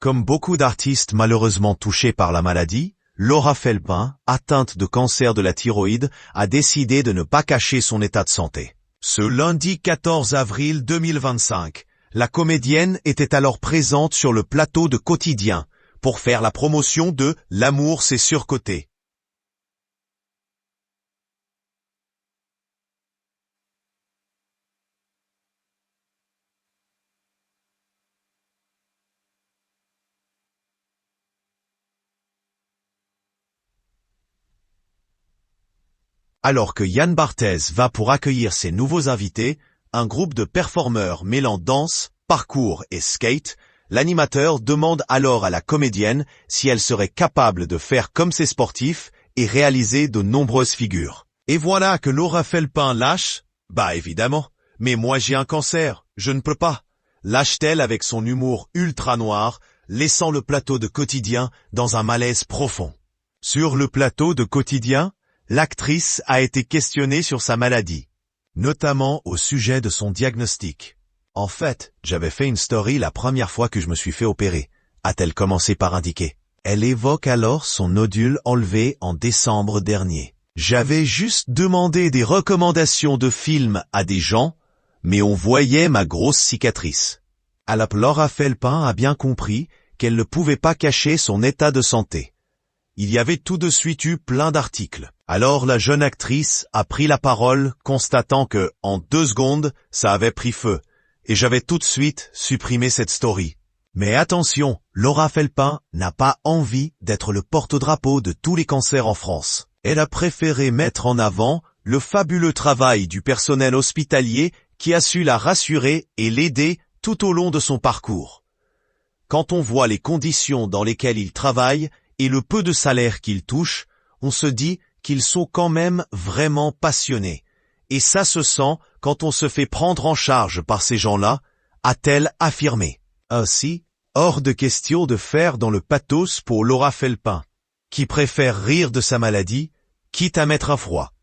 Comme beaucoup d'artistes malheureusement touchés par la maladie, Laura Felpin, atteinte de cancer de la thyroïde, a décidé de ne pas cacher son état de santé. Ce lundi 14 avril 2025, la comédienne était alors présente sur le plateau de Quotidien pour faire la promotion de « L'amour c'est surcoté ». Alors que Yann Barthès va pour accueillir ses nouveaux invités, un groupe de performeurs mêlant danse, parcours et skate, l'animateur demande alors à la comédienne si elle serait capable de faire comme ses sportifs et réaliser de nombreuses figures. Et voilà que Laura Felpin lâche « Bah évidemment, mais moi j'ai un cancer, je ne peux pas », lâche-t-elle avec son humour ultra noir, laissant le plateau de Quotidien dans un malaise profond. Sur le plateau de Quotidien, l'actrice a été questionnée sur sa maladie, notamment au sujet de son diagnostic. En fait, j'avais fait une story la première fois que je me suis fait opérer, a-t-elle commencé par indiquer. Elle évoque alors son nodule enlevé en décembre dernier. J'avais juste demandé des recommandations de films à des gens, mais on voyait ma grosse cicatrice. Alors Laura Felpin a bien compris qu'elle ne pouvait pas cacher son état de santé. Il y avait tout de suite eu plein d'articles. Alors la jeune actrice a pris la parole, constatant que, en 2 secondes, ça avait pris feu. Et j'avais tout de suite supprimé cette story. Mais attention, Laura Felpin n'a pas envie d'être le porte-drapeau de tous les cancers en France. Elle a préféré mettre en avant le fabuleux travail du personnel hospitalier qui a su la rassurer et l'aider tout au long de son parcours. Quand on voit les conditions dans lesquelles il travaille et le peu de salaire qu'il touche, on se dit qu'ils sont quand même vraiment passionnés. Et ça se sent quand on se fait prendre en charge par ces gens-là, a-t-elle affirmé. Ainsi, hors de question de faire dans le pathos pour Laura Felpin, qui préfère rire de sa maladie, quitte à mettre à froid.